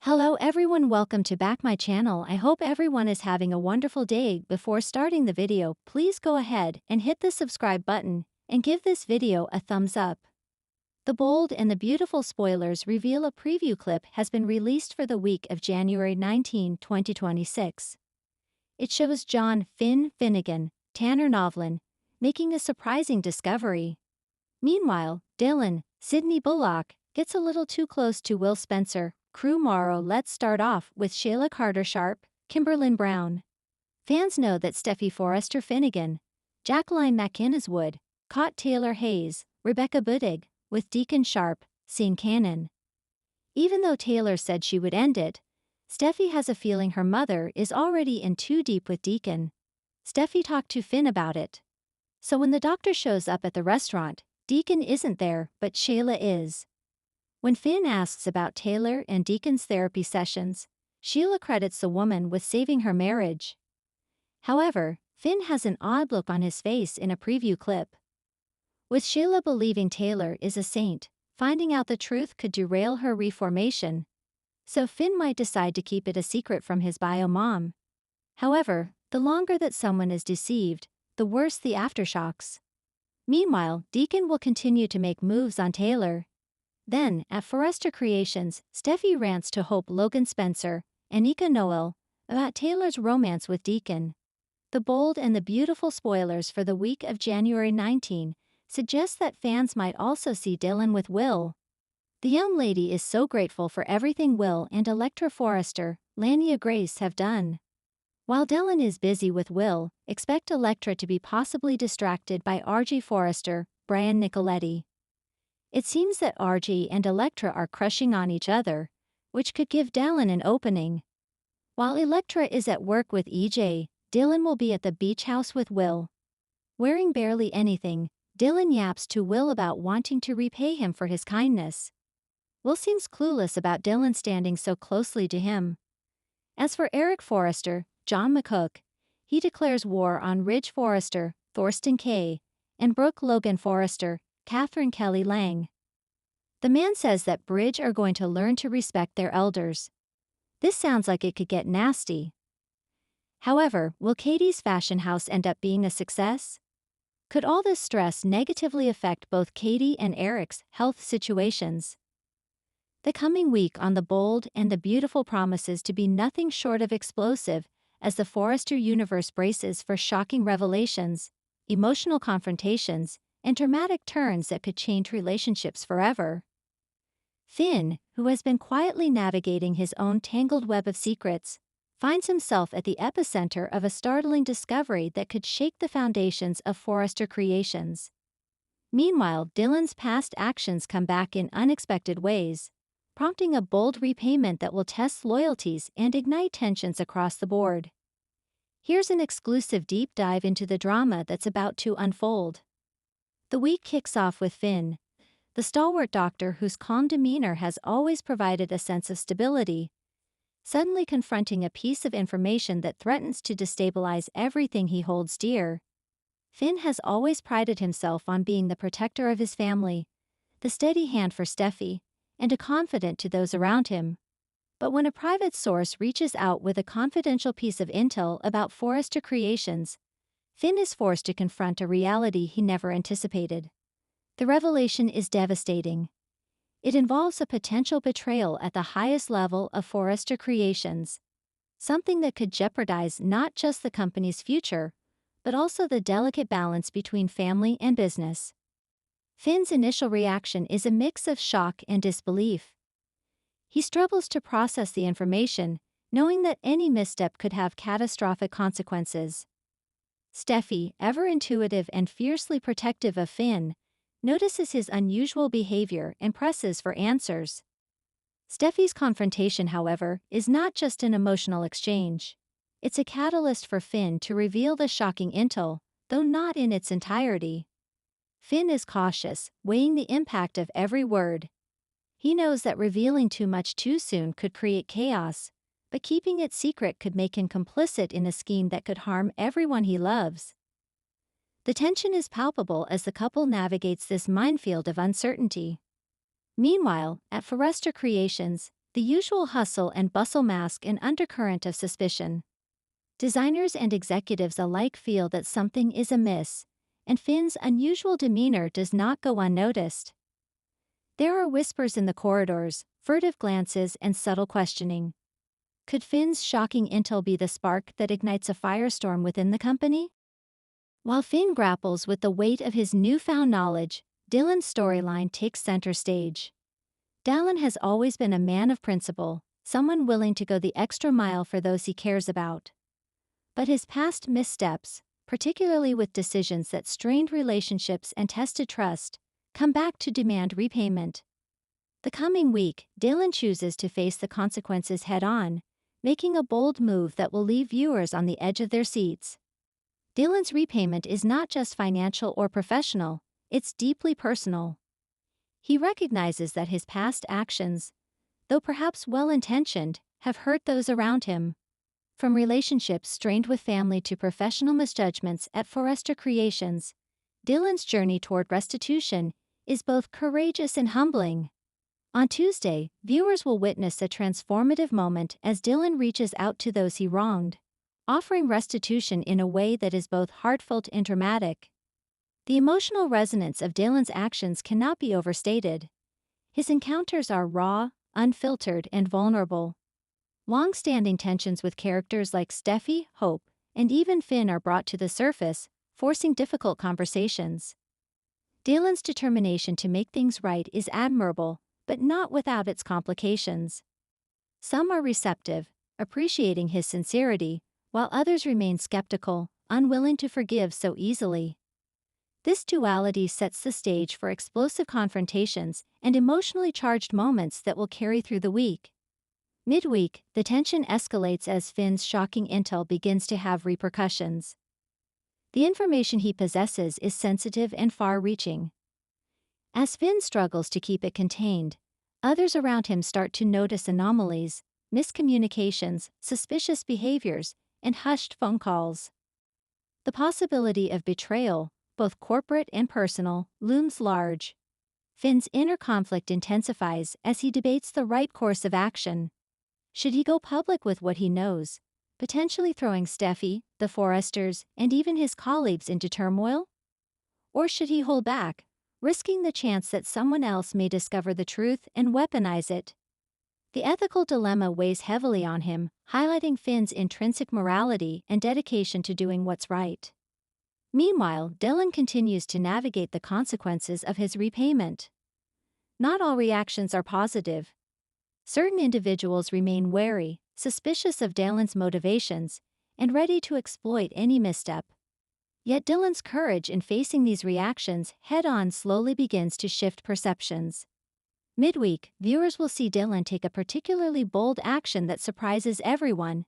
Hello everyone, welcome to back my channel. I hope everyone is having a wonderful day. Before starting the video, please go ahead and hit the subscribe button and give this video a thumbs up. The bold and the beautiful spoilers reveal a preview clip has been released for the week of January 19, 2026. It shows John Finn Finnegan, Tanner Novlin, making a surprising discovery. Meanwhile, Dylan, Sydney Bullock, gets a little too close to Will Spencer. Crew Morrow. Let's start off with Shayla Carter Sharp, Kimberlyn Brown. Fans know that Steffi Forrester Finnegan, Jacqueline McInneswood, caught Taylor Hayes, Rebecca Budig, with Deacon Sharp, scene canon. Even though Taylor said she would end it, Steffi has a feeling her mother is already in too deep with Deacon. Steffi talked to Finn about it. So when the doctor shows up at the restaurant, Deacon isn't there, but Shayla is. When Finn asks about Taylor and Deacon's therapy sessions, Sheila credits the woman with saving her marriage. However, Finn has an odd look on his face in a preview clip. With Sheila believing Taylor is a saint, finding out the truth could derail her reformation. So Finn might decide to keep it a secret from his bio mom. However, the longer that someone is deceived, the worse the aftershocks. Meanwhile, Deacon will continue to make moves on Taylor. Then, at Forrester Creations, Steffi rants to Hope Logan Spencer and Nika Noel about Taylor's romance with Deacon. The bold and the beautiful spoilers for the week of January 19 suggest that fans might also see Dylan with Will. The young lady is so grateful for everything Will and Electra Forrester, Lania Grace have done. While Dylan is busy with Will, expect Electra to be possibly distracted by RG Forrester, Brian Nicoletti. It seems that RG and Electra are crushing on each other, which could give Dylan an opening. While Electra is at work with EJ, Dylan will be at the beach house with Will. Wearing barely anything, Dylan yaps to Will about wanting to repay him for his kindness. Will seems clueless about Dylan standing so closely to him. As for Eric Forrester, John McCook, he declares war on Ridge Forrester, Thorsten Kay, and Brooke Logan Forrester, Catherine Kelly Lang. The man says that Bridge are going to learn to respect their elders. This sounds like it could get nasty. However, will Katie's fashion house end up being a success? Could all this stress negatively affect both Katie and Eric's health situations? The coming week on The Bold and the Beautiful promises to be nothing short of explosive as the Forrester universe braces for shocking revelations, emotional confrontations, and dramatic turns that could change relationships forever. Finn, who has been quietly navigating his own tangled web of secrets, finds himself at the epicenter of a startling discovery that could shake the foundations of Forrester Creations. Meanwhile, Dylan's past actions come back in unexpected ways, prompting a bold repayment that will test loyalties and ignite tensions across the board. Here's an exclusive deep dive into the drama that's about to unfold. The week kicks off with Finn, the stalwart doctor whose calm demeanor has always provided a sense of stability, suddenly confronting a piece of information that threatens to destabilize everything he holds dear. Finn has always prided himself on being the protector of his family, the steady hand for Steffi, and a confidant to those around him. But when a private source reaches out with a confidential piece of intel about Forrester Creations, Finn is forced to confront a reality he never anticipated. The revelation is devastating. It involves a potential betrayal at the highest level of Forrester Creations, something that could jeopardize not just the company's future, but also the delicate balance between family and business. Finn's initial reaction is a mix of shock and disbelief. He struggles to process the information, knowing that any misstep could have catastrophic consequences. Steffi, ever intuitive and fiercely protective of Finn, notices his unusual behavior and presses for answers. Steffi's confrontation, however, is not just an emotional exchange. It's a catalyst for Finn to reveal the shocking intel, though not in its entirety. Finn is cautious, weighing the impact of every word. He knows that revealing too much too soon could create chaos, but keeping it secret could make him complicit in a scheme that could harm everyone he loves. The tension is palpable as the couple navigates this minefield of uncertainty. Meanwhile, at Forrester Creations, The usual hustle and bustle mask an undercurrent of suspicion. Designers and executives alike feel that something is amiss, and Finn's unusual demeanor does not go unnoticed. There are whispers in the corridors, furtive glances, and subtle questioning. Could Finn's shocking intel be the spark that ignites a firestorm within the company? While Finn grapples with the weight of his newfound knowledge, Dylan's storyline takes center stage. Dylan has always been a man of principle, someone willing to go the extra mile for those he cares about. But his past missteps, particularly with decisions that strained relationships and tested trust, come back to demand repayment. The coming week, Dylan chooses to face the consequences head-on, making a bold move that will leave viewers on the edge of their seats. Dylan's repayment is not just financial or professional, it's deeply personal. He recognizes that his past actions, though perhaps well-intentioned, have hurt those around him. From relationships strained with family to professional misjudgments at Forrester Creations, Dylan's journey toward restitution is both courageous and humbling. On Tuesday, viewers will witness a transformative moment as Dylan reaches out to those he wronged, offering restitution in a way that is both heartfelt and dramatic. The emotional resonance of Dylan's actions cannot be overstated. His encounters are raw, unfiltered, and vulnerable. Long-standing tensions with characters like Steffi, Hope, and even Finn are brought to the surface, forcing difficult conversations. Dylan's determination to make things right is admirable, but not without its complications. Some are receptive, appreciating his sincerity, while others remain skeptical, unwilling to forgive so easily. This duality sets the stage for explosive confrontations and emotionally charged moments that will carry through the week. Midweek, the tension escalates as Finn's shocking intel begins to have repercussions. The information he possesses is sensitive and far-reaching. As Finn struggles to keep it contained, others around him start to notice anomalies, miscommunications, suspicious behaviors, and hushed phone calls. The possibility of betrayal, both corporate and personal, looms large. Finn's inner conflict intensifies as he debates the right course of action. Should he go public with what he knows, potentially throwing Steffi, the Forresters, and even his colleagues into turmoil? Or should he hold back, risking the chance that someone else may discover the truth and weaponize it? The ethical dilemma weighs heavily on him, highlighting Finn's intrinsic morality and dedication to doing what's right. Meanwhile, Dylan continues to navigate the consequences of his repayment. Not all reactions are positive. Certain individuals remain wary, suspicious of Dylan's motivations, and ready to exploit any misstep. Yet Dylan's courage in facing these reactions head-on slowly begins to shift perceptions. Midweek, viewers will see Dylan take a particularly bold action that surprises everyone.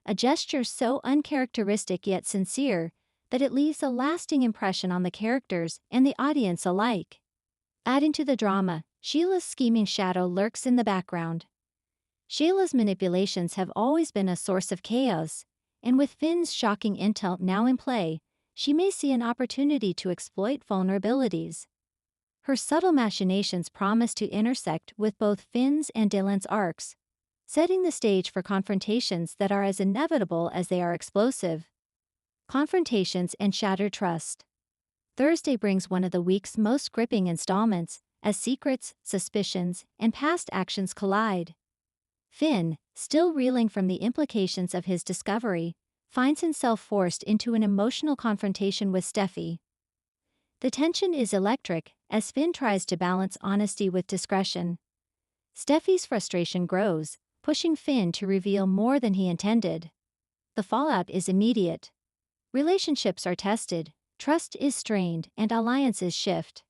A gesture so uncharacteristic yet sincere that it leaves a lasting impression on the characters and the audience alike. Adding to the drama, Sheila's scheming shadow lurks in the background. Sheila's manipulations have always been a source of chaos, and with Finn's shocking intel now in play, she may see an opportunity to exploit vulnerabilities. Her subtle machinations promise to intersect with both Finn's and Dylan's arcs, setting the stage for confrontations that are as inevitable as they are explosive. Confrontations and shattered trust. Thursday brings one of the week's most gripping installments, as secrets, suspicions, and past actions collide. Finn, still reeling from the implications of his discovery, finds himself forced into an emotional confrontation with Steffi. The tension is electric, as Finn tries to balance honesty with discretion. Steffi's frustration grows, pushing Finn to reveal more than he intended. The fallout is immediate. Relationships are tested, trust is strained, and alliances shift.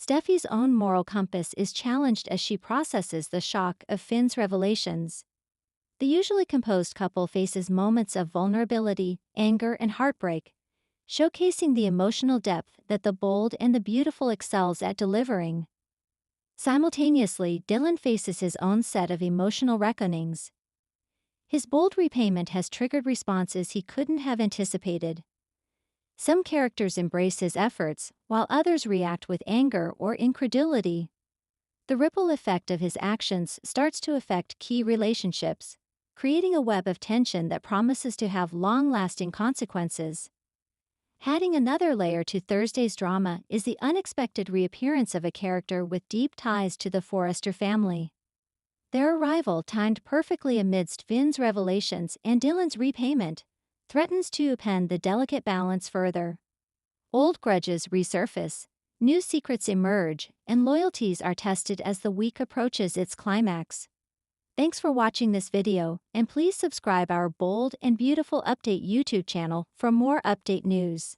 Steffi's own moral compass is challenged as she processes the shock of Finn's revelations. The usually composed couple faces moments of vulnerability, anger, and heartbreak, showcasing the emotional depth that the bold and the beautiful excels at delivering. Simultaneously, Dylan faces his own set of emotional reckonings. His bold repayment has triggered responses he couldn't have anticipated. Some characters embrace his efforts, while others react with anger or incredulity. The ripple effect of his actions starts to affect key relationships, creating a web of tension that promises to have long-lasting consequences. Adding another layer to Thursday's drama is the unexpected reappearance of a character with deep ties to the Forrester family. Their arrival, timed perfectly amidst Finn's revelations and Dylan's repayment, threatens to upend the delicate balance further. Old grudges resurface, new secrets emerge, and loyalties are tested as the week approaches its climax. Thanks for watching this video, and please subscribe our Bold and Beautiful Update YouTube channel for more update news.